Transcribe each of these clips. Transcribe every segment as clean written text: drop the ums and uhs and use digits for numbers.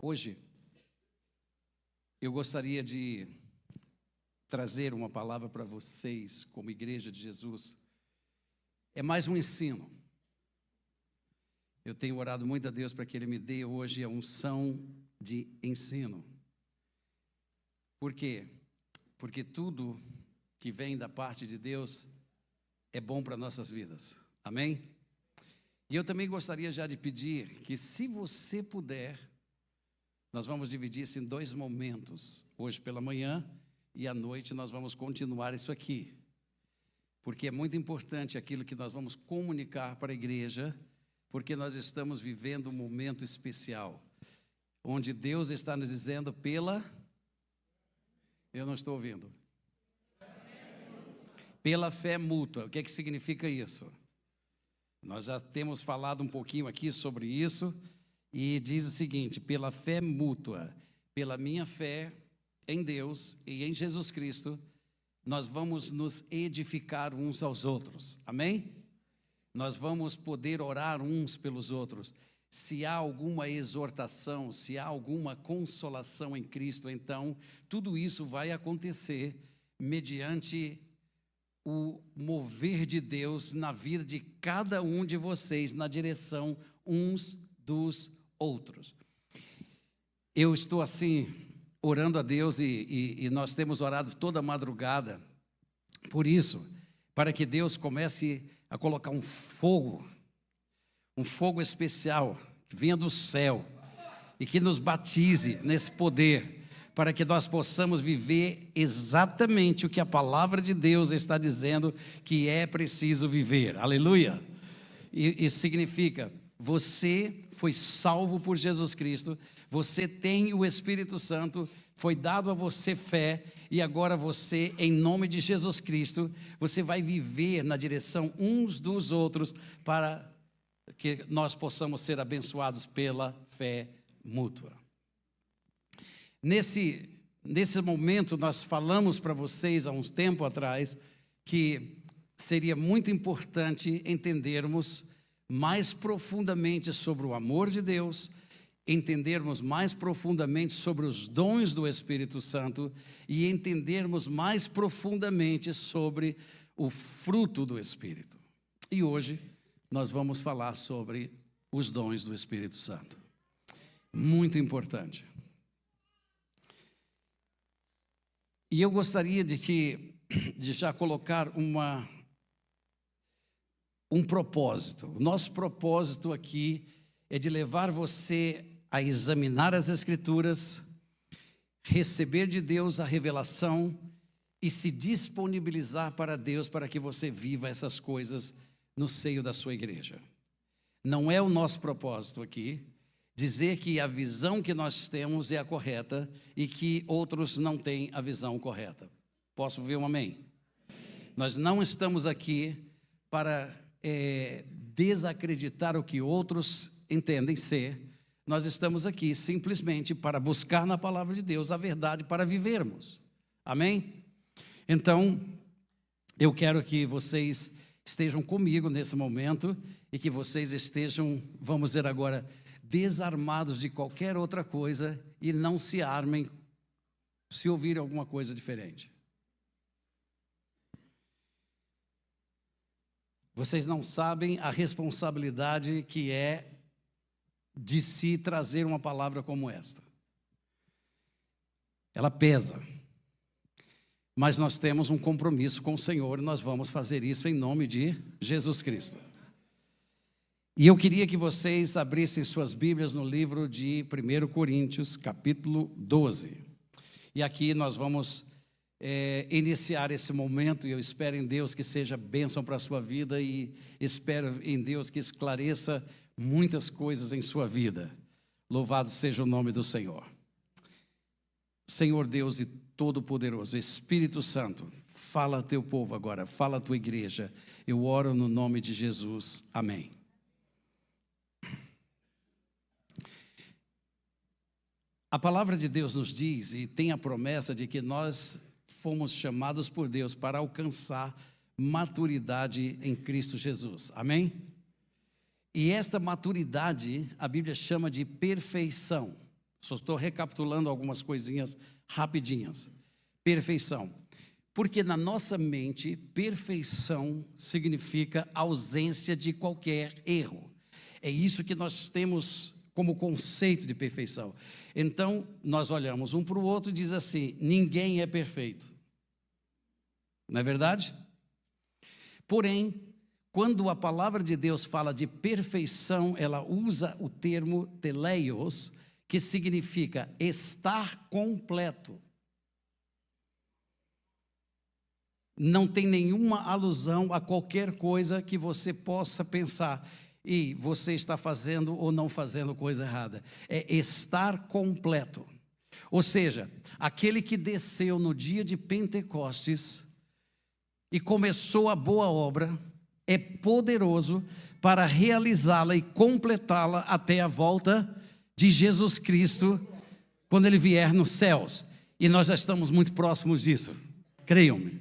Hoje, eu gostaria de trazer uma palavra para vocês, como Igreja de Jesus. É mais um ensino. Eu tenho orado muito a Deus para que Ele me dê hoje a unção de ensino. Por quê? Porque tudo que vem da parte de Deus é bom para nossas vidas. Amém? E eu também gostaria já de pedir que, se você puder, nós vamos dividir isso em 2 momentos. Hoje pela manhã e à noite nós vamos continuar isso aqui. Porque é muito importante aquilo que nós vamos comunicar para a igreja, porque nós estamos vivendo um momento especial, onde Deus está nos dizendo Eu não estou ouvindo. Pela fé mútua. O que é que significa isso? Nós já temos falado um pouquinho aqui sobre isso. E diz o seguinte: pela fé mútua, pela minha fé em Deus e em Jesus Cristo, nós vamos nos edificar uns aos outros. Amém? Nós vamos poder orar uns pelos outros. Se há alguma exortação, se há alguma consolação em Cristo, então tudo isso vai acontecer mediante o mover de Deus na vida de cada um de vocês, na direção uns dos outros. Eu estou assim, orando a Deus e nós temos orado toda madrugada por isso, para que Deus comece a colocar um fogo especial, que venha do céu e que nos batize nesse poder, para que nós possamos viver exatamente o que a palavra de Deus está dizendo que é preciso viver. Aleluia! Isso significa: você foi salvo por Jesus Cristo, você tem o Espírito Santo, foi dado a você fé, e agora você, em nome de Jesus Cristo, você vai viver na direção uns dos outros, para que nós possamos ser abençoados pela fé mútua. Nesse momento, nós falamos para vocês há uns tempo atrás que seria muito importante entendermos mais profundamente sobre o amor de Deus, entendermos mais profundamente sobre os dons do Espírito Santo e entendermos mais profundamente sobre o fruto do Espírito. E hoje nós vamos falar sobre os dons do Espírito Santo. Muito importante. E eu gostaria de já colocar um propósito. O nosso propósito aqui é de levar você a examinar as Escrituras, receber de Deus a revelação e se disponibilizar para Deus, para que você viva essas coisas no seio da sua igreja. Não é o nosso propósito aqui dizer que a visão que nós temos é a correta e que outros não têm a visão correta. Posso ouvir um amém? Nós não estamos aqui para desacreditar o que outros entendem ser. Nós estamos aqui simplesmente para buscar na palavra de Deus a verdade para vivermos. Amém? Então, eu quero que vocês estejam comigo nesse momento e que vocês estejam, vamos dizer agora, desarmados de qualquer outra coisa e não se armem se ouvirem alguma coisa diferente. Vocês não sabem a responsabilidade que é de se trazer uma palavra como esta. Ela pesa. Mas nós temos um compromisso com o Senhor e nós vamos fazer isso em nome de Jesus Cristo. E eu queria que vocês abrissem suas Bíblias no livro de 1 Coríntios, capítulo 12. E aqui nós vamos iniciar esse momento, e eu espero em Deus que seja bênção para a sua vida e espero em Deus que esclareça muitas coisas em sua vida. Louvado seja o nome do Senhor. Senhor Deus e Todo-Poderoso, Espírito Santo, fala a teu povo agora, fala a tua igreja. Eu oro no nome de Jesus. Amém. A palavra de Deus nos diz e tem a promessa de que nós fomos chamados por Deus para alcançar maturidade em Cristo Jesus. Amém? E esta maturidade, a Bíblia chama de perfeição. Só estou recapitulando algumas coisinhas rapidinhas. Perfeição. Porque na nossa mente, perfeição significa ausência de qualquer erro. É isso que nós temos como conceito de perfeição. Então, nós olhamos um para o outro e diz assim: ninguém é perfeito. Não é verdade? Porém, quando a palavra de Deus fala de perfeição, ela usa o termo teleios, que significa estar completo. Não tem nenhuma alusão a qualquer coisa que você possa pensar e você está fazendo ou não fazendo coisa errada. É estar completo. Ou seja, aquele que desceu no dia de Pentecostes e começou a boa obra, é poderoso para realizá-la e completá-la até a volta de Jesus Cristo, quando Ele vier nos céus. E nós já estamos muito próximos disso, creiam-me.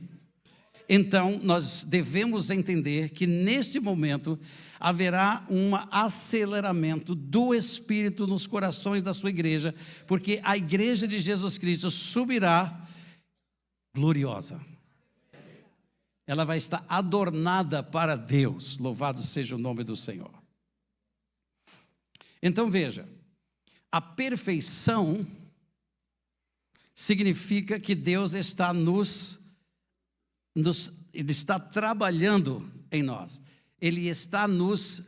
Então, nós devemos entender que neste momento haverá um aceleramento do Espírito nos corações da sua igreja, porque a igreja de Jesus Cristo subirá gloriosa. Ela vai estar adornada para Deus, louvado seja o nome do Senhor. Então veja, a perfeição significa que Deus está Ele está trabalhando em nós, Ele está nos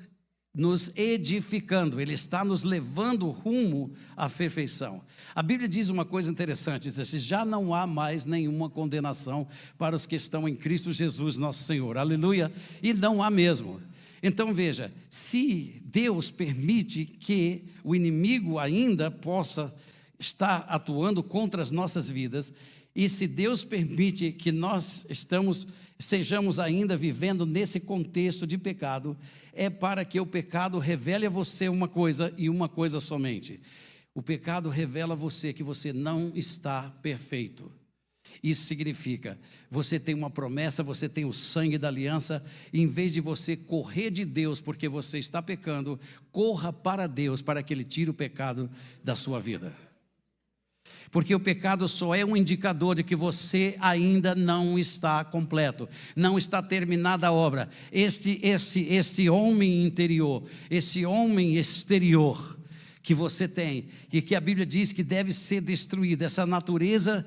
edificando, Ele está nos levando rumo à perfeição. A Bíblia diz uma coisa interessante, diz assim: já não há mais nenhuma condenação para os que estão em Cristo Jesus nosso Senhor, aleluia, e não há mesmo. Então veja, se Deus permite que o inimigo ainda possa estar atuando contra as nossas vidas, e se Deus permite que nós sejamos ainda vivendo nesse contexto de pecado, é para que o pecado revele a você uma coisa e uma coisa somente. O pecado revela a você que você não está perfeito. Isso significa, você tem uma promessa, você tem o sangue da aliança, e em vez de você correr de Deus porque você está pecando, corra para Deus para que Ele tire o pecado da sua vida. Porque o pecado só é um indicador de que você ainda não está completo, não está terminada a obra. Este homem interior, esse homem exterior que você tem, e que a Bíblia diz que deve ser destruída, essa natureza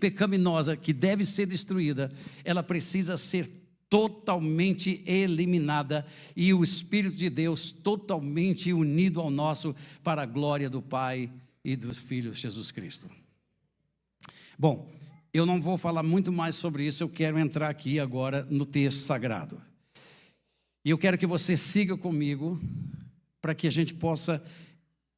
pecaminosa que deve ser destruída, ela precisa ser totalmente eliminada, e o Espírito de Deus totalmente unido ao nosso, para a glória do Pai e do Filho Jesus Cristo. Bom, eu não vou falar muito mais sobre isso, eu quero entrar aqui agora no texto sagrado. E eu quero que você siga comigo, para que a gente possa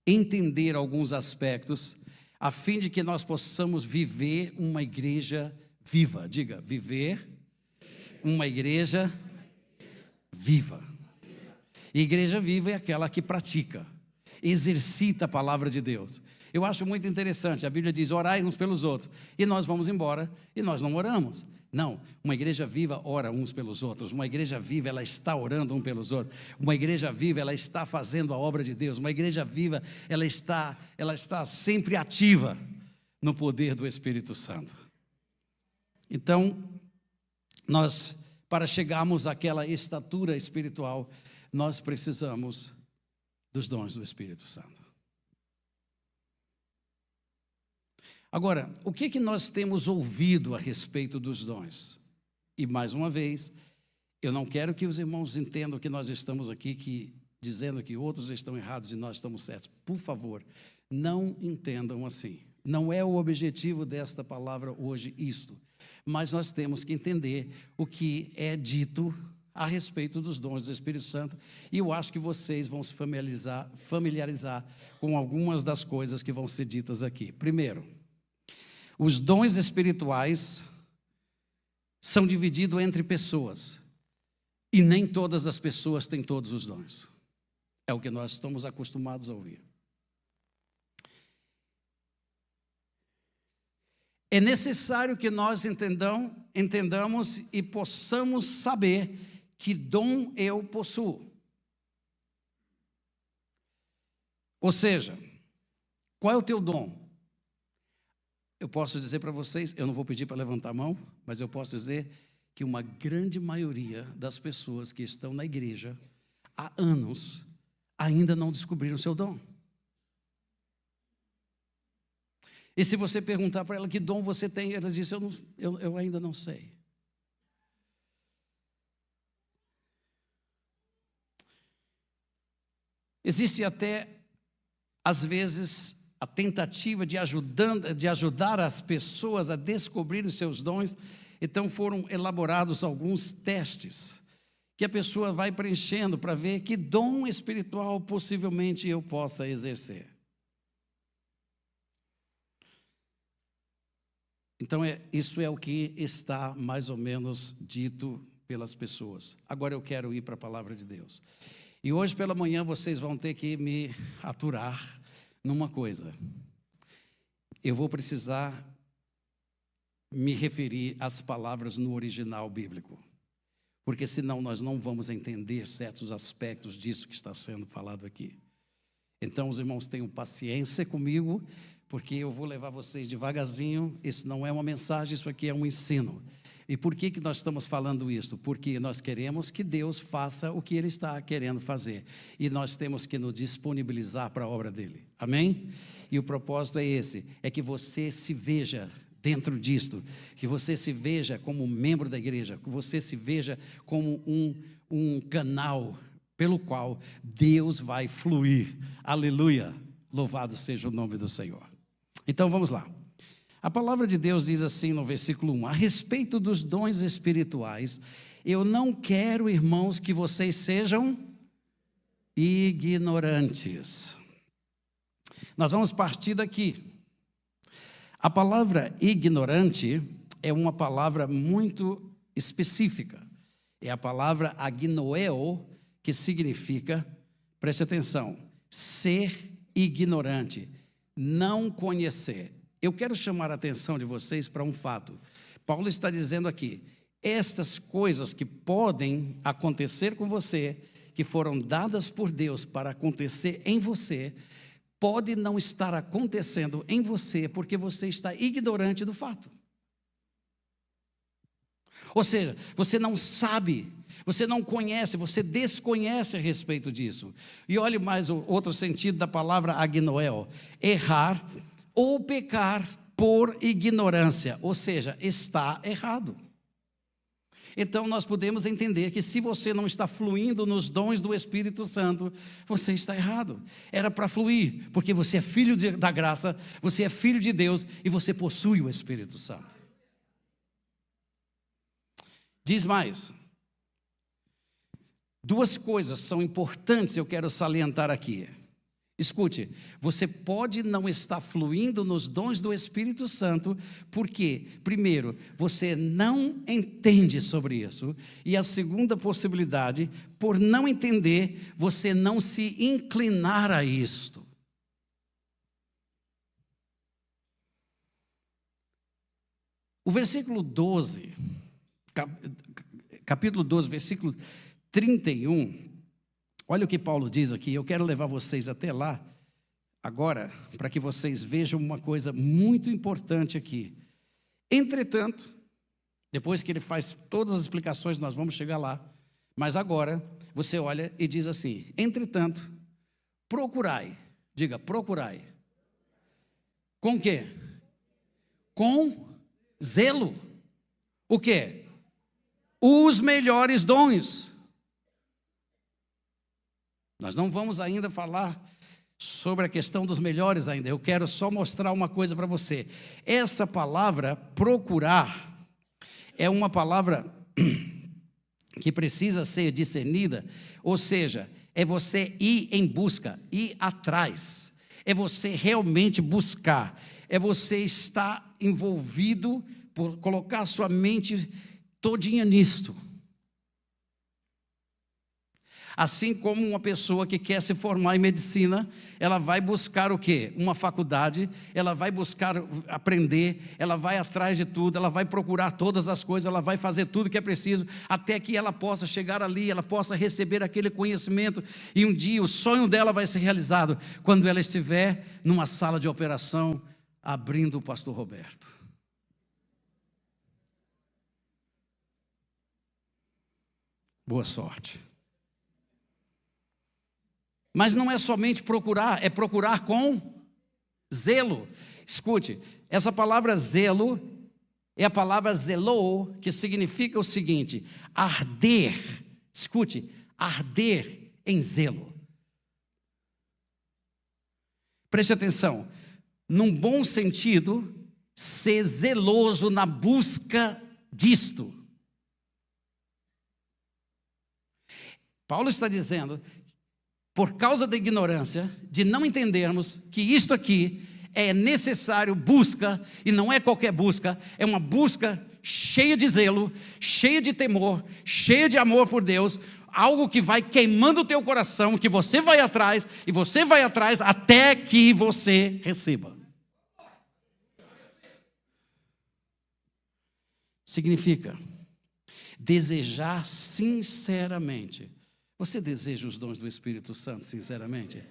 entender alguns aspectos, a fim de que nós possamos viver uma igreja viva. Diga, viver uma igreja viva. E igreja viva é aquela que pratica, exercita a palavra de Deus. Eu acho muito interessante, a Bíblia diz: orai uns pelos outros, e nós vamos embora e nós não oramos. Não, uma igreja viva ora uns pelos outros. Uma igreja viva, ela está orando um pelos outros. Uma igreja viva, ela está fazendo a obra de Deus. Uma igreja viva, ela está sempre ativa no poder do Espírito Santo. Então, nós, para chegarmos àquela estatura espiritual, nós precisamos dos dons do Espírito Santo. Agora, o que nós temos ouvido a respeito dos dons? E mais uma vez, eu não quero que os irmãos entendam que nós estamos aqui dizendo que outros estão errados e nós estamos certos. Por favor, não entendam assim. Não é o objetivo desta palavra hoje isto. Mas nós temos que entender o que é dito a respeito dos dons do Espírito Santo. E eu acho que vocês vão se familiarizar com algumas das coisas que vão ser ditas aqui. Primeiro, os dons espirituais são divididos entre pessoas, e nem todas as pessoas têm todos os dons. É o que nós estamos acostumados a ouvir. É necessário que nós entendamos e possamos saber que dom eu possuo. Ou seja, qual é o teu dom? Eu posso dizer para vocês, eu não vou pedir para levantar a mão, mas eu posso dizer que uma grande maioria das pessoas que estão na igreja há anos ainda não descobriram o seu dom. E se você perguntar para ela que dom você tem, ela diz, eu ainda não sei. Existe até, às vezes, a tentativa de ajudar as pessoas a descobrir os seus dons. Então foram elaborados alguns testes que a pessoa vai preenchendo para ver que dom espiritual possivelmente eu possa exercer. Então isso é o que está mais ou menos dito pelas pessoas. Agora eu quero ir para a palavra de Deus. E hoje pela manhã vocês vão ter que me aturar numa coisa. Eu vou precisar me referir às palavras no original bíblico, porque senão nós não vamos entender certos aspectos disso que está sendo falado aqui. Então os irmãos tenham paciência comigo, porque eu vou levar vocês devagarzinho. Isso não é uma mensagem, isso aqui é um ensino. E por que nós estamos falando isso? Porque nós queremos que Deus faça o que Ele está querendo fazer. E nós temos que nos disponibilizar para a obra dEle. Amém? E o propósito é esse, é que você se veja dentro disto, que você se veja como membro da igreja, que você se veja como um canal pelo qual Deus vai fluir. Aleluia! Louvado seja o nome do Senhor. Então vamos lá. A palavra de Deus diz assim no versículo 1: a respeito dos dons espirituais, eu não quero, irmãos, que vocês sejam ignorantes. Nós vamos partir daqui. A palavra ignorante é uma palavra muito específica. É a palavra agnoeo, que significa, preste atenção, ser ignorante, não conhecer. Eu quero chamar a atenção de vocês para um fato. Paulo está dizendo aqui, estas coisas que podem acontecer com você, que foram dadas por Deus para acontecer em você, pode não estar acontecendo em você, porque você está ignorante do fato. Ou seja, você não sabe, você não conhece, você desconhece a respeito disso. E olhe mais o outro sentido da palavra agnoel, errar ou pecar por ignorância, ou seja, está errado. Então nós podemos entender que se você não está fluindo nos dons do Espírito Santo, você está errado. Era para fluir, porque você é filho da graça, você é filho de Deus e você possui o Espírito Santo. Diz mais. Duas coisas são importantes, eu quero salientar aqui. Escute, você pode não estar fluindo nos dons do Espírito Santo, porque, primeiro, você não entende sobre isso, e a segunda possibilidade, por não entender, você não se inclinar a isto. O versículo 12, capítulo 12, versículo 31, olha o que Paulo diz aqui. Eu quero levar vocês até lá agora, para que vocês vejam uma coisa muito importante aqui. Entretanto, depois que ele faz todas as explicações, nós vamos chegar lá, mas agora você olha e diz assim: entretanto, procurai, diga procurai. Com quê? Com zelo. O quê? Os melhores dons. Nós não vamos ainda falar sobre a questão dos melhores ainda. Eu quero só mostrar uma coisa para você. Essa palavra procurar é uma palavra que precisa ser discernida, ou seja, é você ir em busca, ir atrás, é você realmente buscar, é você estar envolvido, por colocar sua mente todinha nisto. Assim como uma pessoa que quer se formar em medicina, ela vai buscar o quê? Uma faculdade, ela vai buscar aprender, ela vai atrás de tudo, ela vai procurar todas as coisas, ela vai fazer tudo que é preciso, até que ela possa chegar ali, ela possa receber aquele conhecimento, e um dia o sonho dela vai ser realizado, quando ela estiver numa sala de operação, abrindo o pastor Roberto. Boa sorte. Mas não é somente procurar, é procurar com zelo. Escute, essa palavra zelo é a palavra zelou, que significa o seguinte: arder. Escute, arder em zelo. Preste atenção, num bom sentido, ser zeloso na busca disto. Paulo está dizendo, por causa da ignorância, de não entendermos que isto aqui é necessário busca, e não é qualquer busca, é uma busca cheia de zelo, cheia de temor, cheia de amor por Deus, algo que vai queimando o teu coração, que você vai atrás, e você vai atrás até que você receba. Significa desejar sinceramente. Você deseja os dons do Espírito Santo, sinceramente?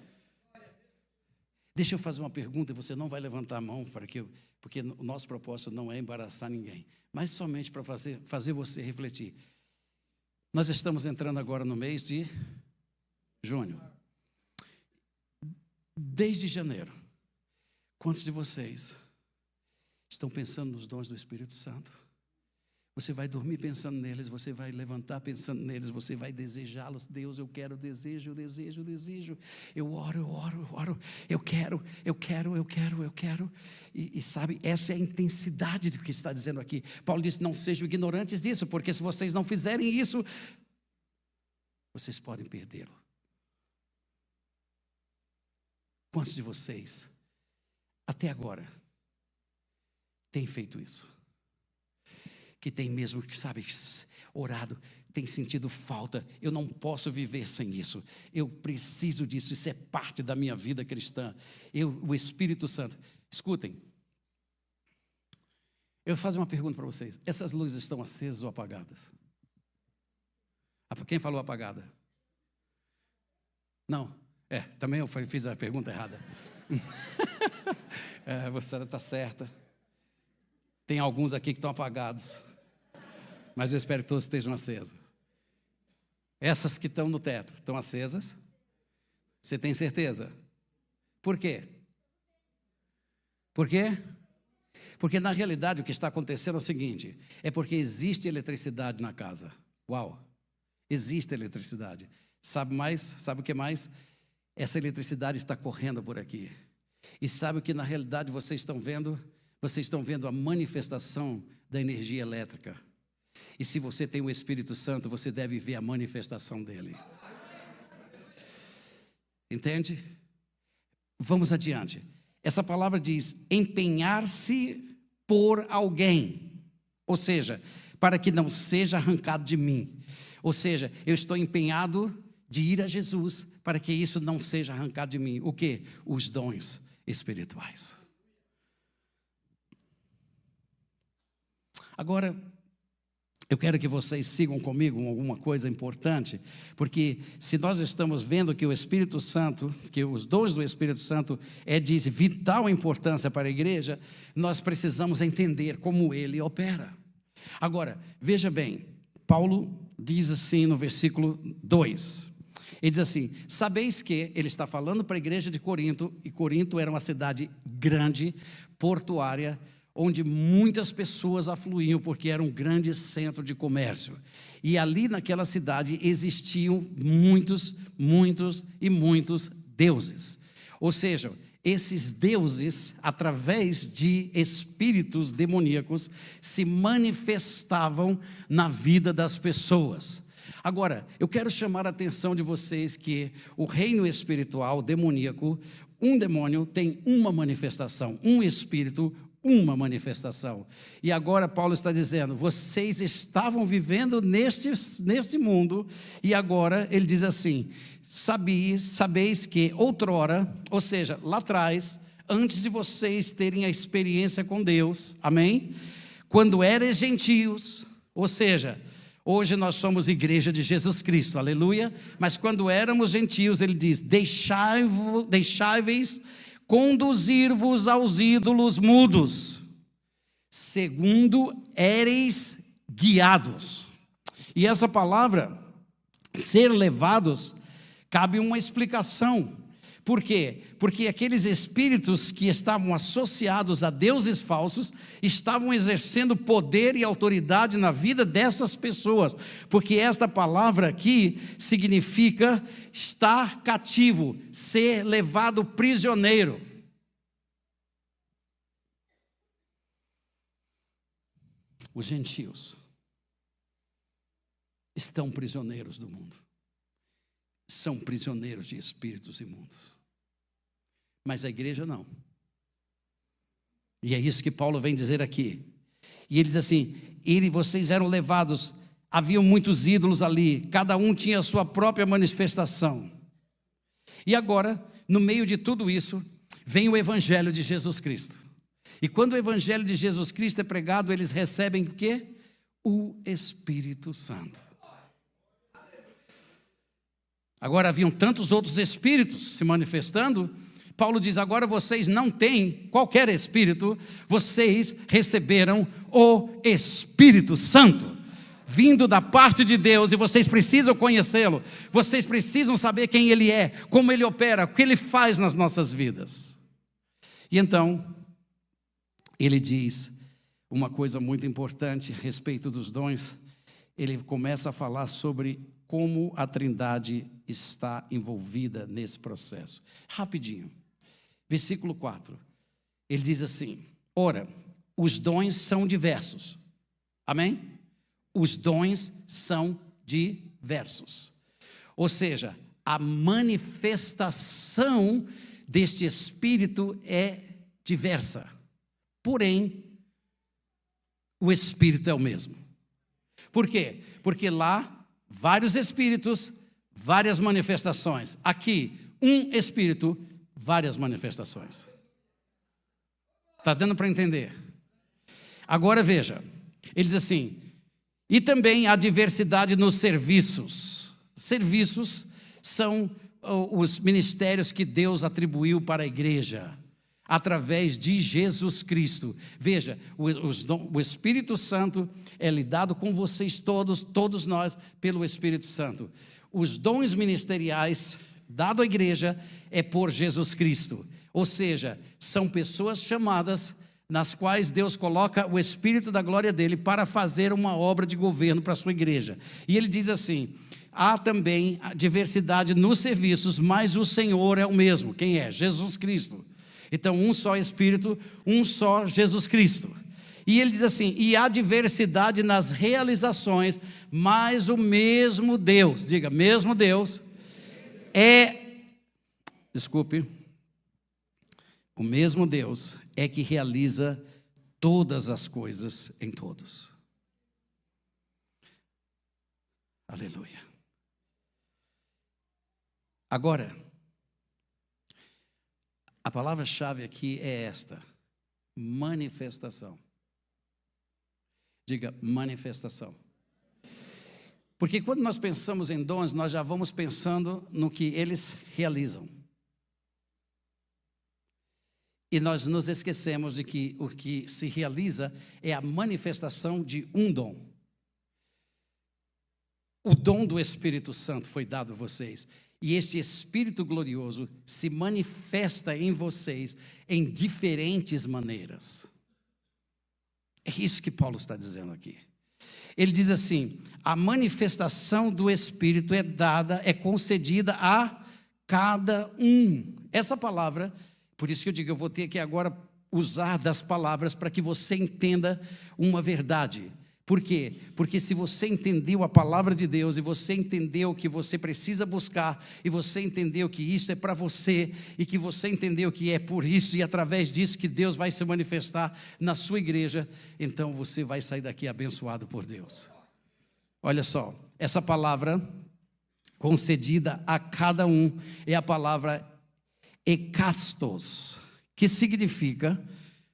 Deixa eu fazer uma pergunta, e você não vai levantar a mão, porque o nosso propósito não é embaraçar ninguém, mas somente para fazer você refletir. Nós estamos entrando agora no mês de junho. Desde janeiro, quantos de vocês estão pensando nos dons do Espírito Santo? Você vai dormir pensando neles, você vai levantar pensando neles, você vai desejá-los. Deus, eu quero, desejo. Eu oro, eu quero. E sabe, essa é a intensidade do que está dizendo aqui. Paulo disse, não sejam ignorantes disso, porque se vocês não fizerem isso, vocês podem perdê-lo. Quantos de vocês, até agora, têm feito isso? Que tem mesmo, sabe, orado, tem sentido falta, eu não posso viver sem isso, eu preciso disso, isso é parte da minha vida cristã. O Espírito Santo, escutem, eu vou fazer uma pergunta para vocês, essas luzes estão acesas ou apagadas? Quem falou apagada? Não, também eu fiz a pergunta errada. Você está certa, tem alguns aqui que estão apagados, mas eu espero que todos estejam acesos. Essas que estão no teto, estão acesas? Você tem certeza? Por quê? Por quê? Porque na realidade o que está acontecendo é o seguinte, é porque existe eletricidade na casa. Uau! Existe eletricidade. Sabe o que mais? Essa eletricidade está correndo por aqui. E sabe o que na realidade vocês estão vendo? Vocês estão vendo a manifestação da energia elétrica. E se você tem o Espírito Santo, você deve ver a manifestação dele. Entende? Vamos adiante. Essa palavra diz, empenhar-se por alguém. Ou seja, para que não seja arrancado de mim. Ou seja, eu estou empenhado de ir a Jesus, para que isso não seja arrancado de mim. O quê? Os dons espirituais. Agora, eu quero que vocês sigam comigo com alguma coisa importante, porque se nós estamos vendo que o Espírito Santo, que os dons do Espírito Santo é de vital importância para a igreja, nós precisamos entender como ele opera. Agora, veja bem, Paulo diz assim no versículo 2, ele diz assim, sabeis que, ele está falando para a igreja de Corinto, e Corinto era uma cidade grande, portuária, onde muitas pessoas afluíam, porque era um grande centro de comércio. E ali naquela cidade existiam muitos deuses. Ou seja, esses deuses, através de espíritos demoníacos, se manifestavam na vida das pessoas. Agora, eu quero chamar a atenção de vocês que o reino espiritual demoníaco, um demônio tem uma manifestação, um espírito, uma manifestação. E agora Paulo está dizendo, vocês estavam vivendo neste mundo, e agora ele diz assim, sabeis que outrora, ou seja, lá atrás, antes de vocês terem a experiência com Deus, amém? Quando eres gentios, ou seja, hoje nós somos igreja de Jesus Cristo, aleluia, mas quando éramos gentios, ele diz, deixai-vos conduzir-vos aos ídolos mudos, segundo éreis guiados. E essa palavra, ser levados, cabe uma explicação. Por quê? Porque aqueles espíritos que estavam associados a deuses falsos estavam exercendo poder e autoridade na vida dessas pessoas, porque esta palavra aqui significa estar cativo, ser levado prisioneiro. Os gentios estão prisioneiros do mundo, são prisioneiros de espíritos imundos. Mas a igreja não. E é isso que Paulo vem dizer aqui. E ele diz assim, vocês eram levados, haviam muitos ídolos ali, cada um tinha a sua própria manifestação. E agora, no meio de tudo isso, vem o evangelho de Jesus Cristo. E quando o evangelho de Jesus Cristo é pregado, eles recebem o quê? O Espírito Santo. Agora haviam tantos outros espíritos se manifestando. Paulo diz, agora vocês não têm qualquer espírito, vocês receberam o Espírito Santo, vindo da parte de Deus, e vocês precisam conhecê-lo, vocês precisam saber quem Ele é, como Ele opera, o que Ele faz nas nossas vidas. E então, ele diz uma coisa muito importante a respeito dos dons, ele começa a falar sobre como a Trindade está envolvida nesse processo. Rapidinho. Versículo 4, ele diz assim, ora, os dons são diversos, amém? Os dons são diversos, ou seja, a manifestação deste Espírito é diversa, porém, o Espírito é o mesmo. Por quê? Porque lá, vários Espíritos, várias manifestações, aqui, um Espírito, várias manifestações. Está dando para entender? Agora veja, ele diz assim, e também há diversidade nos serviços. Serviços são os ministérios que Deus atribuiu para a igreja, através de Jesus Cristo. Veja, o Espírito Santo é lidado com vocês todos nós, pelo Espírito Santo. Os dons ministeriais dado à igreja é por Jesus Cristo, ou seja, são pessoas chamadas, nas quais Deus coloca o Espírito da glória dele para fazer uma obra de governo para a sua igreja. E ele diz assim, há também a diversidade nos serviços, mas o Senhor é o mesmo. Quem é? Jesus Cristo. Então, um só Espírito, um só Jesus Cristo. E ele diz assim, e há diversidade nas realizações, mas o mesmo Deus, diga, mesmo Deus, o mesmo Deus é que realiza todas as coisas em todos. Aleluia. Agora, a palavra-chave aqui é esta, manifestação. Diga, manifestação. Porque quando nós pensamos em dons, nós já vamos pensando no que eles realizam. E nós nos esquecemos de que o que se realiza é a manifestação de um dom. O dom do Espírito Santo foi dado a vocês. E este Espírito glorioso se manifesta em vocês em diferentes maneiras. É isso que Paulo está dizendo aqui. Ele diz assim, a manifestação do Espírito é dada, é concedida a cada um. Essa palavra, por isso que eu digo, eu vou ter que agora usar das palavras para que você entenda uma verdade. Por quê? Porque se você entendeu a palavra de Deus, e você entendeu que você precisa buscar, e você entendeu que isso é para você, e que você entendeu que é por isso e através disso que Deus vai se manifestar na sua igreja, então você vai sair daqui abençoado por Deus. Olha só, essa palavra concedida a cada um é a palavra ekastos, que significa,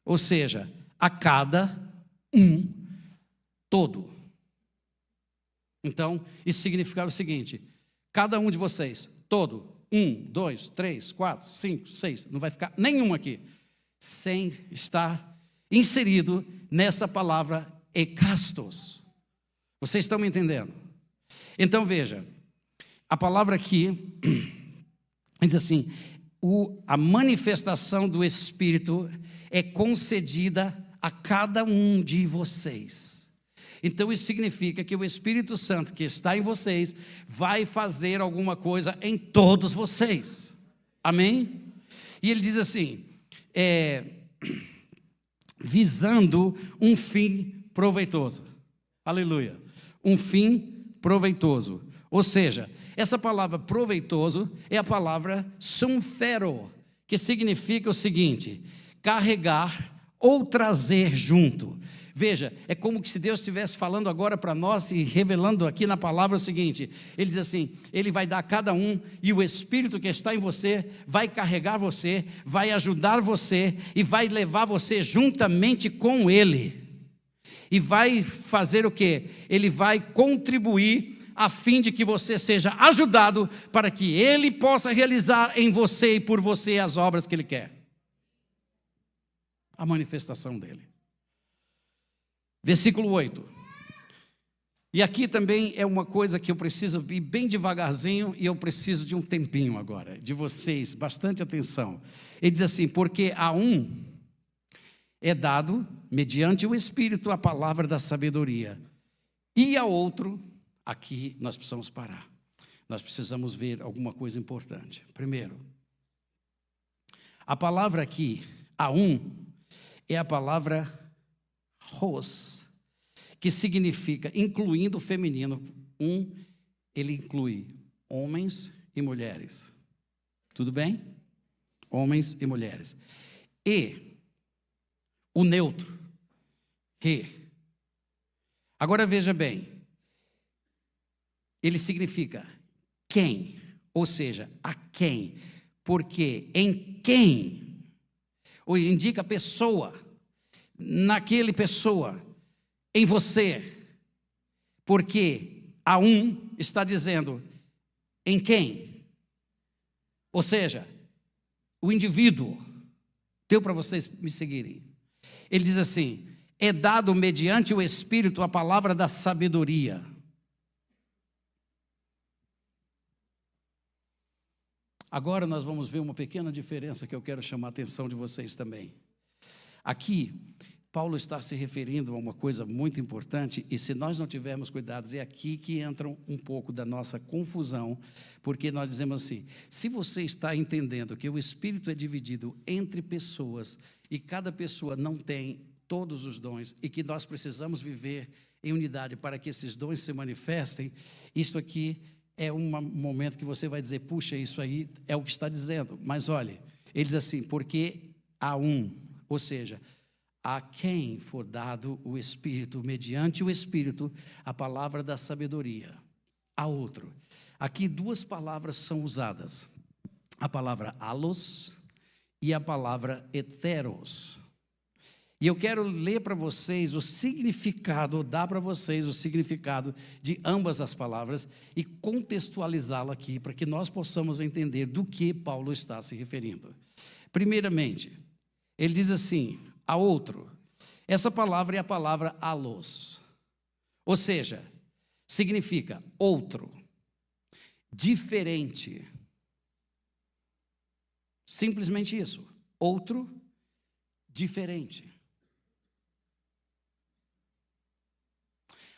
ou seja, a cada um, todo. Então, isso significava o seguinte: cada um de vocês, todo, 1, 2, 3, 4, 5, 6, não vai ficar nenhum aqui sem estar inserido nessa palavra ekastos. Vocês estão me entendendo? Então veja, a palavra aqui diz assim: a manifestação do Espírito é concedida a cada um de vocês. Então isso significa que o Espírito Santo que está em vocês vai fazer alguma coisa em todos vocês. Amém? E ele diz assim, visando um fim proveitoso. Aleluia. Um fim proveitoso. Ou seja, essa palavra proveitoso é a palavra sumfero, que significa o seguinte: carregar ou trazer junto. Veja, é como se Deus estivesse falando agora para nós e revelando aqui na palavra o seguinte: Ele diz assim, Ele vai dar a cada um, e o Espírito que está em você vai carregar você, vai ajudar você e vai levar você juntamente com Ele. E vai fazer o quê? Ele vai contribuir a fim de que você seja ajudado para que Ele possa realizar em você e por você as obras que Ele quer. A manifestação dEle. Versículo 8. E aqui também é uma coisa que eu preciso ir bem devagarzinho, e eu preciso de um tempinho agora, de vocês, bastante atenção. Ele diz assim: porque a um é dado, mediante o Espírito, a palavra da sabedoria, e a outro, aqui nós precisamos parar. Nós precisamos ver alguma coisa importante. Primeiro, a palavra aqui, a um, é a palavra ros, que significa, incluindo o feminino, ele inclui homens e mulheres. Tudo bem? Homens e mulheres. E o neutro, re. Agora veja bem, ele significa quem, ou seja, a quem, porque em quem, ou indica pessoa, naquele pessoa, em você, porque a um está dizendo em quem, ou seja, o indivíduo. Deu para vocês me seguirem? Ele diz assim: é dado mediante o Espírito a palavra da sabedoria. Agora nós vamos ver uma pequena diferença que eu quero chamar a atenção de vocês também. Aqui, Paulo está se referindo a uma coisa muito importante, e se nós não tivermos cuidados, é aqui que entra um pouco da nossa confusão, porque nós dizemos assim: se você está entendendo que o Espírito é dividido entre pessoas, e cada pessoa não tem todos os dons, e que nós precisamos viver em unidade para que esses dons se manifestem, isso aqui é um momento que você vai dizer: puxa, isso aí é o que está dizendo. Mas olha, ele diz assim: porque há um, ou seja, a quem for dado o Espírito, mediante o Espírito, a palavra da sabedoria. A outro. Aqui duas palavras são usadas: a palavra allos e a palavra heteros. E eu quero ler para vocês o significado, ou dar para vocês o significado de ambas as palavras e contextualizá-la aqui, para que nós possamos entender do que Paulo está se referindo. Primeiramente, ele diz assim: a outro. Essa palavra é a palavra allos, ou seja, significa outro, diferente. Simplesmente isso, outro, diferente.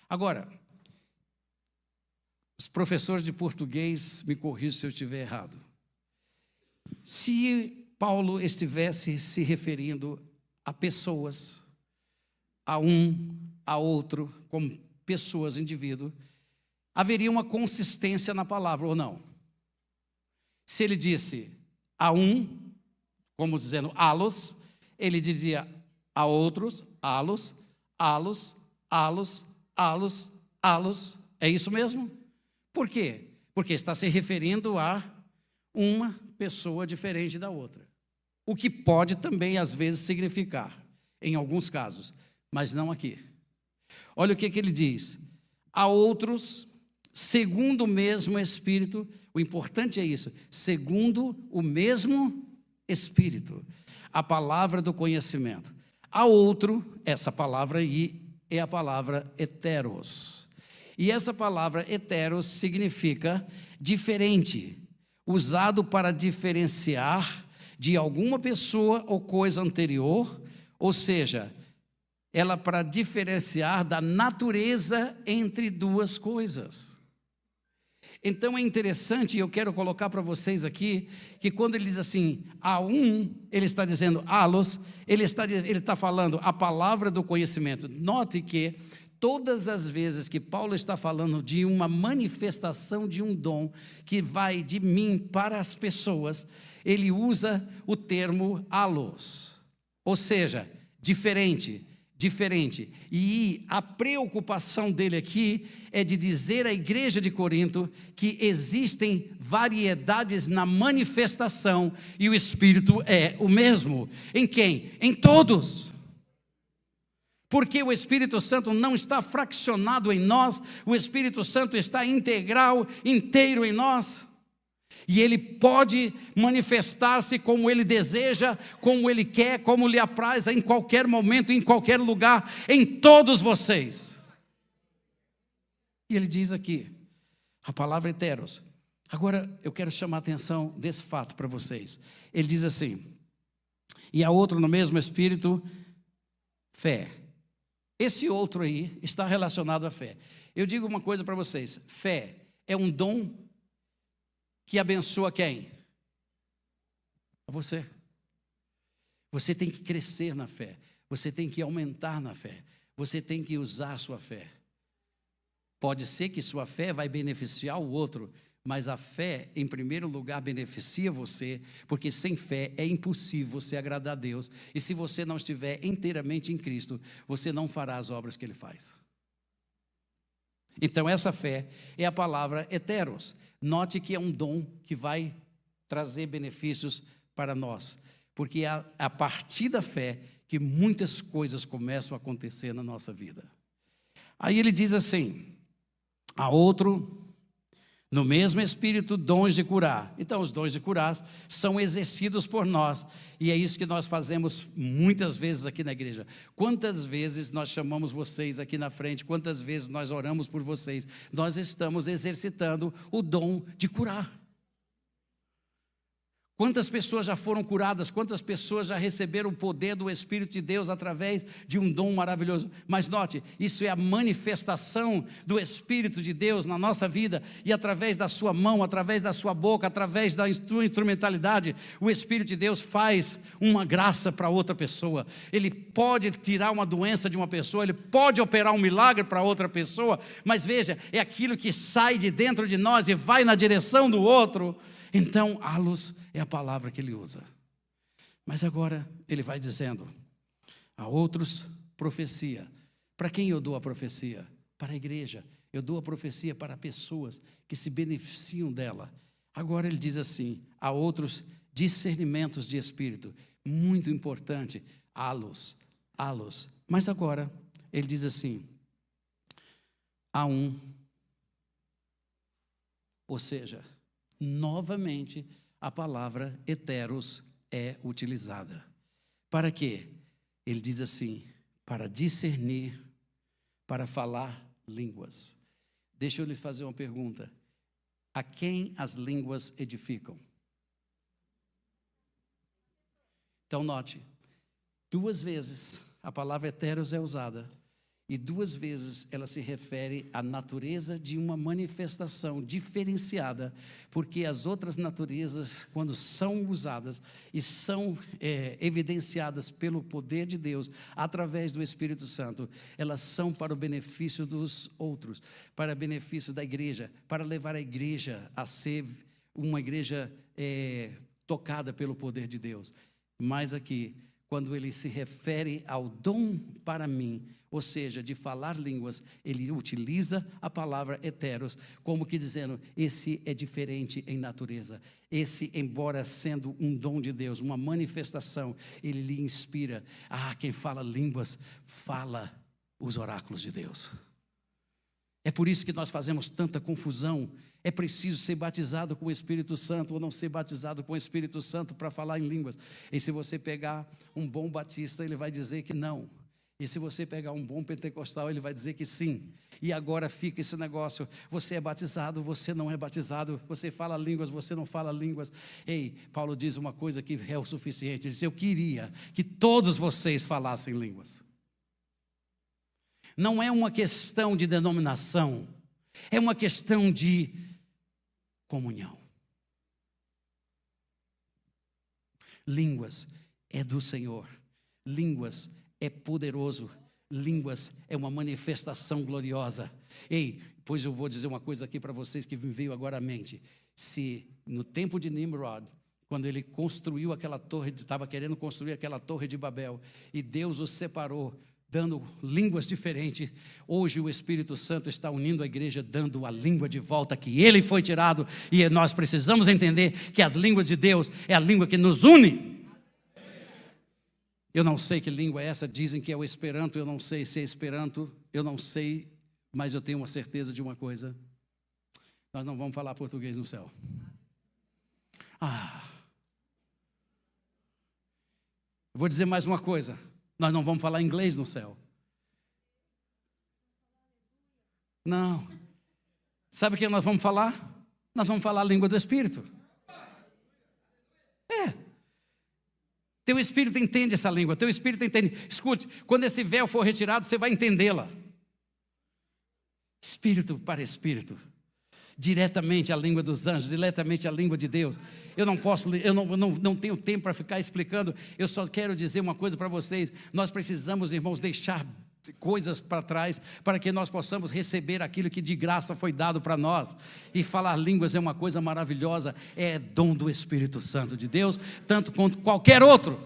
Agora, os professores de português me corrijam se eu estiver errado. Se Paulo estivesse se referindo a pessoas, a um, a outro, como pessoas, indivíduo, haveria uma consistência na palavra, ou não? Se ele disse a um, como dizendo alos, ele dizia a outros, alos, alos, alos, alos, alos. É isso mesmo? Por quê? Porque está se referindo a uma pessoa diferente da outra. O que pode também, às vezes, significar, em alguns casos, mas não aqui. Olha o que ele diz. A outros, segundo o mesmo Espírito, o importante é isso, segundo o mesmo Espírito, a palavra do conhecimento. A outro, essa palavra aí é a palavra heteros. E essa palavra heteros significa diferente, usado para diferenciar de alguma pessoa ou coisa anterior, ou seja, ela para diferenciar da natureza entre duas coisas. Então é interessante, e eu quero colocar para vocês aqui, que quando ele diz assim, a um, ele está dizendo alos, ele está falando a palavra do conhecimento. Note que todas as vezes que Paulo está falando de uma manifestação de um dom que vai de mim para as pessoas, ele usa o termo alos, ou seja, diferente. E a preocupação dele aqui é de dizer à igreja de Corinto que existem variedades na manifestação e o Espírito é o mesmo. Em quem? Em todos. Porque o Espírito Santo não está fraccionado em nós, o Espírito Santo está integral, inteiro em nós. E ele pode manifestar-se como ele deseja, como ele quer, como lhe apraz, em qualquer momento, em qualquer lugar, em todos vocês. E ele diz aqui, a palavra heteros. Agora eu quero chamar a atenção desse fato para vocês. Ele diz assim, e a outro no mesmo Espírito, fé. Esse outro aí está relacionado à fé. Eu digo uma coisa para vocês, fé é um dom que abençoa quem? A você. Você tem que crescer na fé. Você tem que aumentar na fé. Você tem que usar a sua fé. Pode ser que sua fé vai beneficiar o outro, mas a fé, em primeiro lugar, beneficia você, porque sem fé é impossível você agradar a Deus. E se você não estiver inteiramente em Cristo, você não fará as obras que Ele faz. Então essa fé é a palavra heteros. Note que é um dom que vai trazer benefícios para nós, porque é a partir da fé que muitas coisas começam a acontecer na nossa vida. Aí ele diz assim, a outro, no mesmo Espírito, dons de curar. Então os dons de curar são exercidos por nós, e é isso que nós fazemos muitas vezes aqui na igreja. Quantas vezes nós chamamos vocês aqui na frente, quantas vezes nós oramos por vocês, nós estamos exercitando o dom de curar. Quantas pessoas já foram curadas, quantas pessoas já receberam o poder do Espírito de Deus através de um dom maravilhoso. Mas note, isso é a manifestação do Espírito de Deus na nossa vida, e através da sua mão, através da sua boca, através da sua instrumentalidade, o Espírito de Deus faz uma graça para outra pessoa. Ele pode tirar uma doença de uma pessoa, ele pode operar um milagre para outra pessoa, mas veja, é aquilo que sai de dentro de nós e vai na direção do outro. Então, alos é a palavra que ele usa. Mas agora ele vai dizendo, a outros profecia. Para quem eu dou a profecia? Para a igreja. Eu dou a profecia para pessoas que se beneficiam dela. Agora ele diz assim, a outros discernimentos de espírito. Muito importante, alos. Mas agora ele diz assim, a um, ou seja, novamente a palavra heteros é utilizada. Para quê? Ele diz assim, para discernir, para falar línguas. Deixa eu lhe fazer uma pergunta. A quem as línguas edificam? Então note, 2 vezes a palavra heteros é usada, E 2 vezes ela se refere à natureza de uma manifestação diferenciada, porque as outras naturezas, quando são usadas e são evidenciadas pelo poder de Deus, através do Espírito Santo, elas são para o benefício dos outros, para o benefício da igreja, para levar a igreja a ser uma igreja tocada pelo poder de Deus. Mas aqui, quando ele se refere ao dom para mim, ou seja, de falar línguas, ele utiliza a palavra heteros, como que dizendo, esse é diferente em natureza. Esse, embora sendo um dom de Deus, uma manifestação, ele lhe inspira. Quem fala línguas, fala os oráculos de Deus. É por isso que nós fazemos tanta confusão. É preciso ser batizado com o Espírito Santo ou não ser batizado com o Espírito Santo para falar em línguas. E se você pegar um bom batista, ele vai dizer que não. E se você pegar um bom pentecostal, ele vai dizer que sim. E agora fica esse negócio, você é batizado, você não é batizado, você fala línguas, você não fala línguas. Ei, Paulo diz uma coisa que é o suficiente, ele diz, eu queria que todos vocês falassem línguas. Não é uma questão de denominação, é uma questão de comunhão. Línguas é do Senhor, línguas é poderoso, línguas é uma manifestação gloriosa. Ei, pois eu vou dizer uma coisa aqui para vocês que me veio agora à mente. Se no tempo de Nimrod, quando ele construiu aquela torre, estava querendo construir aquela torre de Babel, e Deus os separou, dando línguas diferentes, hoje o Espírito Santo está unindo a igreja, dando a língua de volta que ele foi tirado, e nós precisamos entender que as línguas de Deus é a língua que nos une. Eu não sei que língua é essa, dizem que é o Esperanto, eu não sei se é Esperanto, eu não sei, mas eu tenho uma certeza de uma coisa, nós não vamos falar português no céu. Eu vou dizer mais uma coisa, nós não vamos falar inglês no céu. Não. Sabe o que nós vamos falar? Nós vamos falar a língua do Espírito. Teu espírito entende essa língua, teu espírito entende. Escute, quando esse véu for retirado, você vai entendê-la. Espírito para espírito. Diretamente a língua dos anjos, diretamente a língua de Deus. Eu não tenho tempo para ficar explicando. Eu só quero dizer uma coisa para vocês. Nós precisamos, irmãos, deixar coisas para trás, para que nós possamos receber aquilo que de graça foi dado para nós. E falar línguas é uma coisa maravilhosa, é dom do Espírito Santo de Deus, tanto quanto qualquer outro.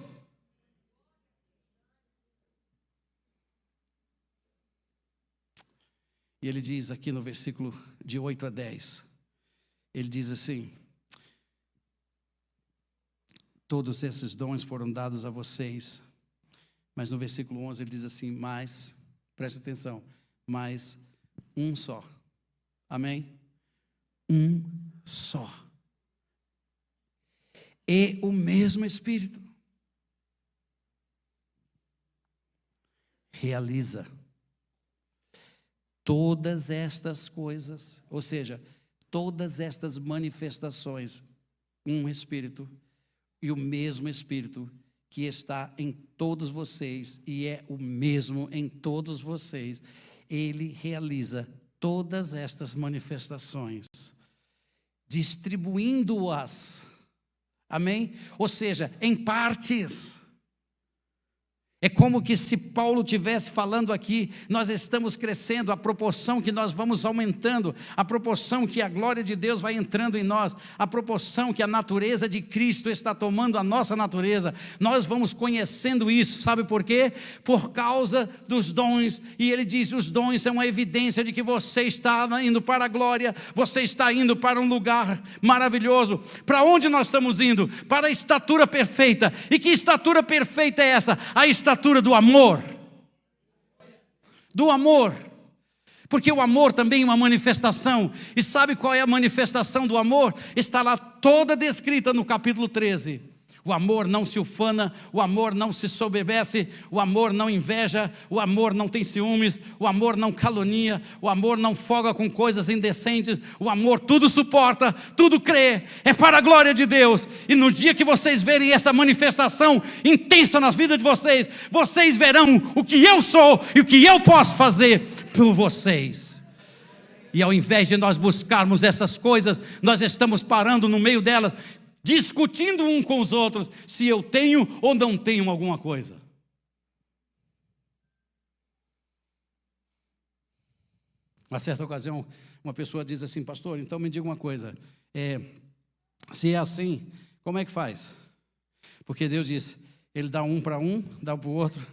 E ele diz aqui no versículo de 8 a 10, ele diz assim, todos esses dons foram dados a vocês, mas no versículo 11 ele diz assim, mas, preste atenção, mas um só, amém? Um só, e o mesmo Espírito realiza todas estas coisas, ou seja, todas estas manifestações, um Espírito e o mesmo Espírito que está em todos vocês e é o mesmo em todos vocês, ele realiza todas estas manifestações, distribuindo-as, amém? Ou seja, em partes. É como que se Paulo estivesse falando aqui, nós estamos crescendo, a proporção que nós vamos aumentando, a proporção que a glória de Deus vai entrando em nós, a proporção que a natureza de Cristo está tomando a nossa natureza, nós vamos conhecendo isso, sabe por quê? Por causa dos dons, e ele diz, os dons são uma evidência de que você está indo para a glória, você está indo para um lugar maravilhoso. Para onde nós estamos indo? Para a estatura perfeita. E que estatura perfeita é essa? A estatura do amor, porque o amor também é uma manifestação, e sabe qual é a manifestação do amor? Está lá toda descrita no capítulo 13, O amor não se ufana, o amor não se soberbece, o amor não inveja, o amor não tem ciúmes, o amor não calunia, o amor não folga com coisas indecentes, o amor tudo suporta, tudo crê, é para a glória de Deus. E no dia que vocês verem essa manifestação intensa nas vidas de vocês, vocês verão o que eu sou e o que eu posso fazer por vocês. E ao invés de nós buscarmos essas coisas, nós estamos parando no meio delas, discutindo um com os outros, se eu tenho ou não tenho alguma coisa. Uma certa ocasião, uma pessoa diz assim: pastor, então me diga uma coisa, se é assim, como é que faz? Porque Deus diz, Ele dá um para um, dá para o outro,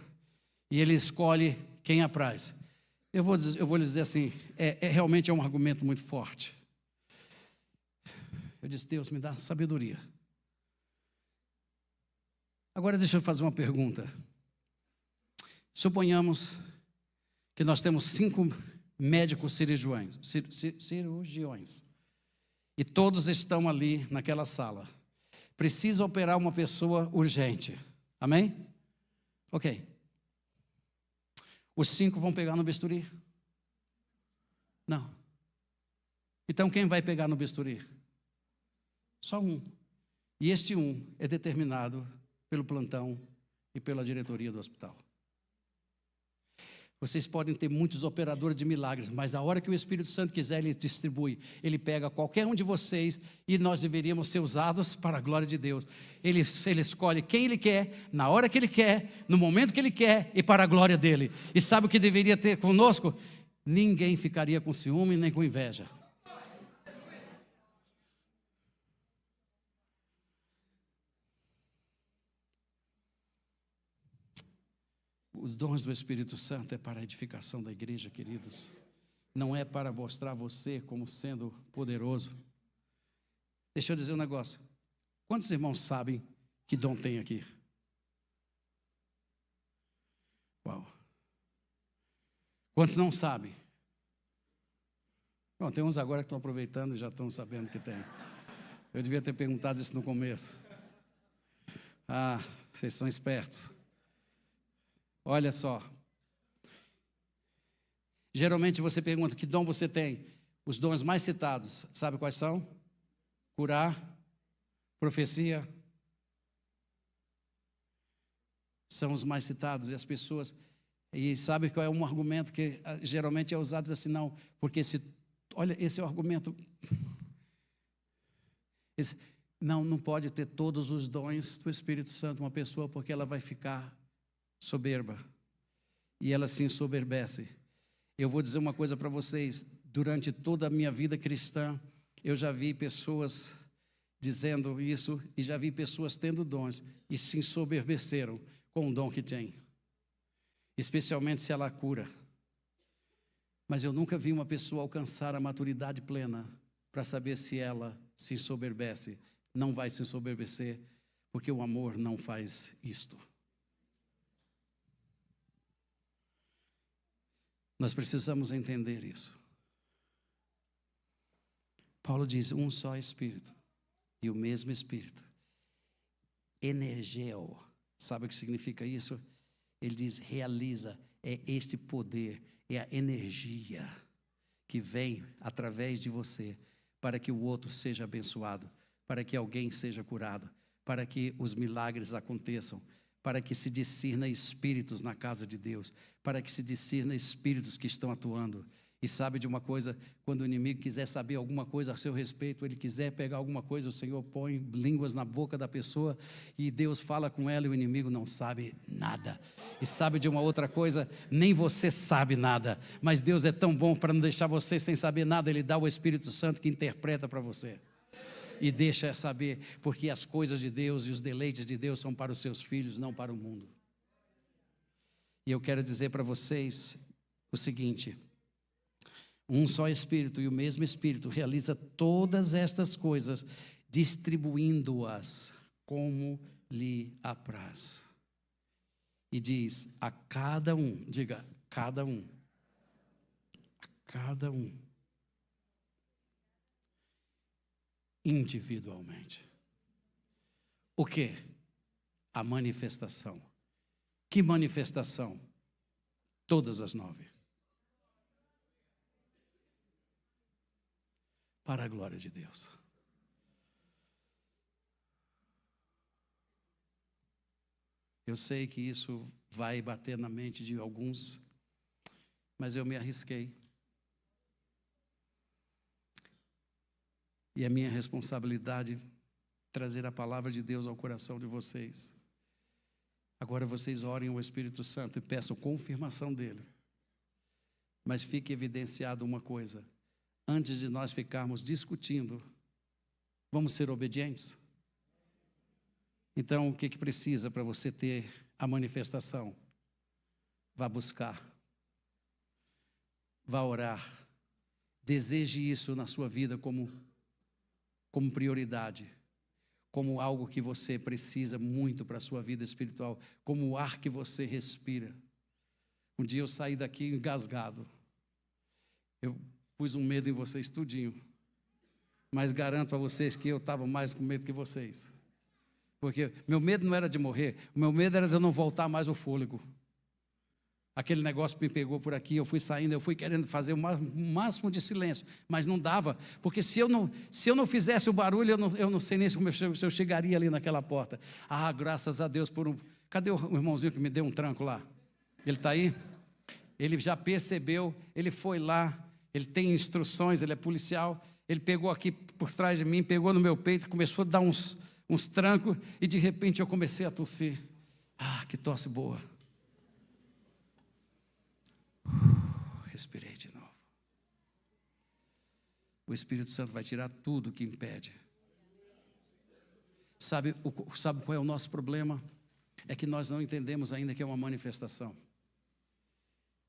e Ele escolhe quem apraz. Eu vou lhes dizer assim, realmente é um argumento muito forte. Eu disse: Deus, me dá sabedoria. Agora deixa eu fazer uma pergunta. Suponhamos que nós temos 5 médicos cirurgiões, e todos estão ali naquela sala. Precisa operar uma pessoa urgente. Amém? Ok. Os 5 vão pegar no bisturi? Não. Então quem vai pegar no bisturi? Só um. E este um é determinado pelo plantão e pela diretoria do hospital. Vocês podem ter muitos operadores de milagres, mas a hora que o Espírito Santo quiser, Ele distribui. Ele pega qualquer um de vocês e nós deveríamos ser usados para a glória de Deus. Ele escolhe quem Ele quer, na hora que Ele quer, no momento que Ele quer e para a glória dEle. E sabe o que deveria ter conosco? Ninguém ficaria com ciúme nem com inveja. Os dons do Espírito Santo é para a edificação da igreja, queridos. Não é para mostrar você como sendo poderoso. Deixa eu dizer um negócio. Quantos irmãos sabem que dom tem aqui? Uau. Quantos não sabem? Bom, tem uns agora que estão aproveitando e já estão sabendo que tem. Eu devia ter perguntado isso no começo. Ah, vocês são espertos. Olha só. Geralmente você pergunta: que dom você tem? Os dons mais citados, sabe quais são? Curar, profecia. São os mais citados. E as pessoas... E sabe qual é um argumento que geralmente é usado assim? Não, porque olha, esse é o argumento. Não pode ter todos os dons do Espírito Santo uma pessoa, porque ela vai ficar soberba, e ela se ensoberbece. Eu vou dizer uma coisa para vocês: durante toda a minha vida cristã, eu já vi pessoas dizendo isso, e já vi pessoas tendo dons e se ensoberbeceram com o dom que tem, especialmente se ela cura. Mas eu nunca vi uma pessoa alcançar a maturidade plena para saber se ela se ensoberbece. Não vai se ensoberbecer, porque o amor não faz isto. Nós precisamos entender isso. Paulo diz: um só Espírito, e o mesmo Espírito. Energeo, sabe o que significa isso? Ele diz: realiza, é este poder, é a energia que vem através de você, para que o outro seja abençoado, para que alguém seja curado, para que os milagres aconteçam, para que se discirna espíritos na casa de Deus, para que se discirna espíritos que estão atuando. E sabe de uma coisa? Quando o inimigo quiser saber alguma coisa a seu respeito, ele quiser pegar alguma coisa, o Senhor põe línguas na boca da pessoa e Deus fala com ela, e o inimigo não sabe nada. E sabe de uma outra coisa? Nem você sabe nada, mas Deus é tão bom para não deixar você sem saber nada. Ele dá o Espírito Santo que interpreta para você e deixa saber, porque as coisas de Deus e os deleites de Deus são para os seus filhos, não para o mundo. E eu quero dizer para vocês o seguinte: um só Espírito, e o mesmo Espírito realiza todas estas coisas, distribuindo-as como lhe apraz. E diz a cada um, diga, cada um, a cada um, individualmente. O quê? a manifestação. Que manifestação? Todas as 9. Para a glória de Deus. Eu sei que isso vai bater na mente de alguns, mas eu me arrisquei. E é minha responsabilidade trazer a palavra de Deus ao coração de vocês. Agora vocês orem ao Espírito Santo e peçam confirmação dele. Mas fique evidenciado uma coisa: antes de nós ficarmos discutindo, vamos ser obedientes? Então, o que precisa para você ter a manifestação? Vá buscar, vá orar, deseje isso na sua vida como prioridade, como algo que você precisa muito para a sua vida espiritual, como o ar que você respira. Um dia eu saí daqui engasgado, eu pus um medo em vocês tudinho, mas garanto a vocês que eu estava mais com medo que vocês. Porque meu medo não era de morrer, o meu medo era de eu não voltar mais o fôlego. Aquele negócio me pegou por aqui, eu fui saindo, eu fui querendo fazer o máximo de silêncio, mas não dava, porque se eu não fizesse o barulho, eu não sei nem se eu chegaria ali naquela porta. Ah, graças a Deus por um... Cadê o irmãozinho que me deu um tranco lá? Ele está aí? Ele já percebeu, ele foi lá, ele tem instruções, ele é policial, ele pegou aqui por trás de mim, pegou no meu peito, começou a dar uns trancos, e de repente eu comecei a tossir. Ah, que tosse boa. Respirei de novo. O Espírito Santo vai tirar tudo que impede. Sabe qual é o nosso problema? É que nós não entendemos ainda que é uma manifestação.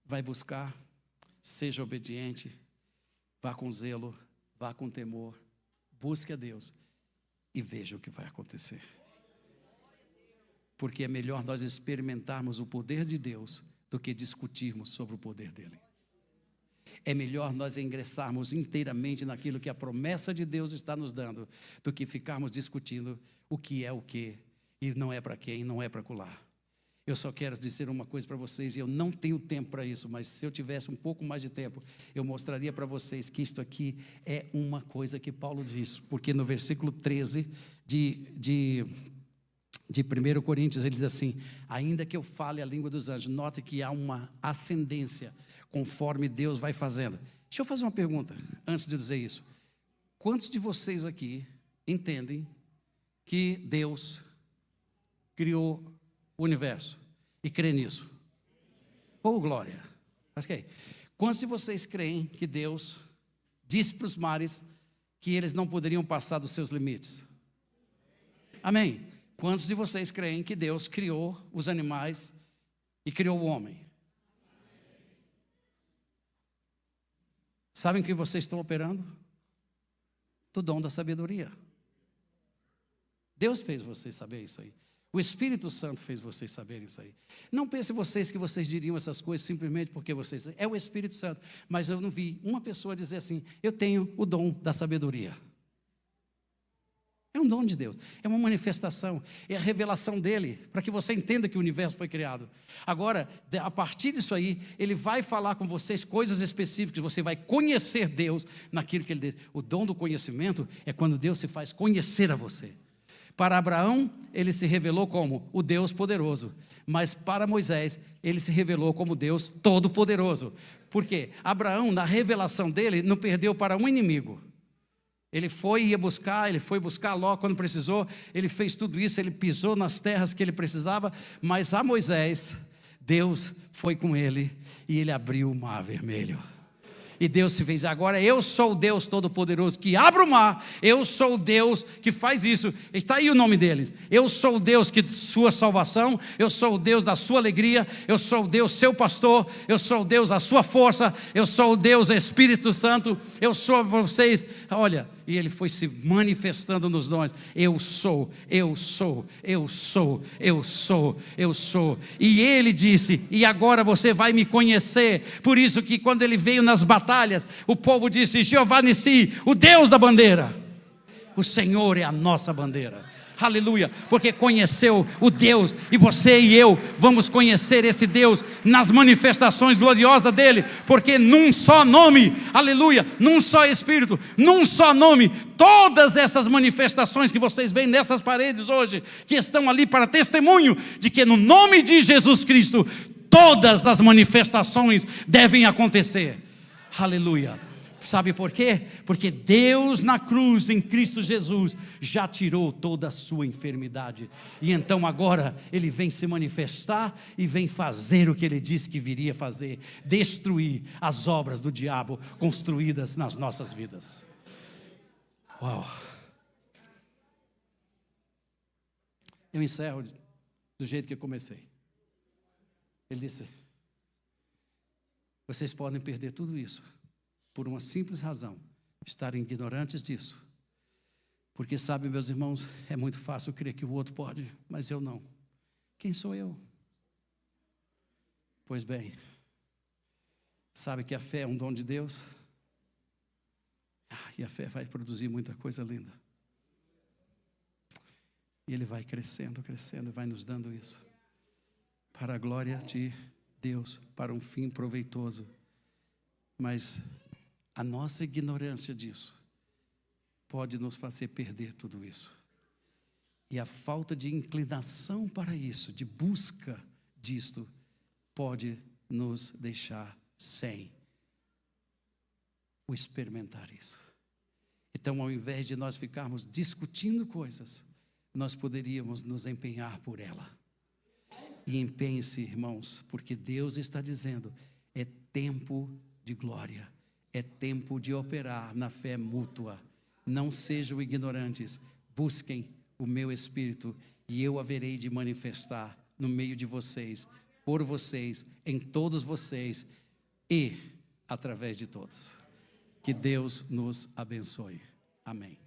Vai buscar, seja obediente, vá com zelo, vá com temor, busque a Deus e veja o que vai acontecer. Porque é melhor nós experimentarmos o poder de Deus do que discutirmos sobre o poder dele. É melhor nós ingressarmos inteiramente naquilo que a promessa de Deus está nos dando, do que ficarmos discutindo o que é o quê, e não é para quem, não é para colar. Eu só quero dizer uma coisa para vocês, e eu não tenho tempo para isso, mas se eu tivesse um pouco mais de tempo, eu mostraria para vocês que isto aqui é uma coisa que Paulo diz, porque no versículo 13 de 1 Coríntios, ele diz assim: ainda que eu fale a língua dos anjos, note que há uma ascendência, conforme Deus vai fazendo. Deixa eu fazer uma pergunta, antes de dizer isso. Quantos de vocês aqui entendem que Deus criou o universo e crê nisso? Oh, glória! Acho que é. Quantos de vocês creem que Deus disse para os mares que eles não poderiam passar dos seus limites? Amém? Quantos de vocês creem que Deus criou os animais e criou o homem? Sabem que vocês estão operando? Do dom da sabedoria. Deus fez vocês saber isso aí. O Espírito Santo fez vocês saberem isso aí. Não pense vocês que vocês diriam essas coisas simplesmente porque vocês... É o Espírito Santo. Mas eu não vi uma pessoa dizer assim: eu tenho o dom da sabedoria. É um dom de Deus, é uma manifestação, é a revelação dele, para que você entenda que o universo foi criado. Agora, a partir disso aí, ele vai falar com vocês coisas específicas, você vai conhecer Deus naquilo que ele diz. O dom do conhecimento é quando Deus se faz conhecer a você. Para Abraão, ele se revelou como o Deus poderoso, mas para Moisés, ele se revelou como Deus todo-poderoso. Por quê? Abraão, na revelação dele, não perdeu para um inimigo. Ele foi buscar Ló quando precisou, ele fez tudo isso, ele pisou nas terras que ele precisava, mas a Moisés, Deus foi com ele e ele abriu o mar vermelho. E Deus se fez: agora eu sou o Deus todo-poderoso que abre o mar, eu sou o Deus que faz isso. Está aí o nome deles. Eu sou o Deus que sua salvação, eu sou o Deus da sua alegria, eu sou o Deus seu pastor, eu sou o Deus da sua força, eu sou o Deus Espírito Santo, eu sou vocês. Olha, e ele foi se manifestando nos dons. Eu sou, eu sou, eu sou, eu sou, eu sou. E ele disse: e agora você vai me conhecer. Por isso que quando ele veio nas batalhas, o povo disse: Jeová Nissi, o Deus da bandeira. O Senhor é a nossa bandeira. Aleluia, porque conheceu o Deus, e você e eu vamos conhecer esse Deus nas manifestações gloriosas dele, porque num só nome, aleluia, num só Espírito, num só nome, todas essas manifestações que vocês veem nessas paredes hoje, que estão ali para testemunho de que no nome de Jesus Cristo, todas as manifestações devem acontecer. Aleluia. Sabe por quê? Porque Deus na cruz, em Cristo Jesus, já tirou toda a sua enfermidade. E então agora Ele vem se manifestar e vem fazer o que Ele disse que viria fazer: destruir as obras do diabo construídas nas nossas vidas. Uau! Eu encerro do jeito que eu comecei. Ele disse: vocês podem perder tudo isso por uma simples razão: estarem ignorantes disso. Porque sabe, meus irmãos, é muito fácil crer que o outro pode, mas eu não. Quem sou eu? Pois bem, sabe que a fé é um dom de Deus? E a fé vai produzir muita coisa linda. E Ele vai crescendo, crescendo, e vai nos dando isso, para a glória de Deus, para um fim proveitoso. Mas a nossa ignorância disso pode nos fazer perder tudo isso. E a falta de inclinação para isso, de busca disto, pode nos deixar sem o experimentar isso. Então, ao invés de nós ficarmos discutindo coisas, nós poderíamos nos empenhar por ela. E empenhe-se, irmãos, porque Deus está dizendo: é tempo de glória. É tempo de operar na fé mútua. Não sejam ignorantes. Busquem o meu Espírito, e eu haverei de manifestar no meio de vocês, por vocês, em todos vocês e através de todos. Que Deus nos abençoe. Amém.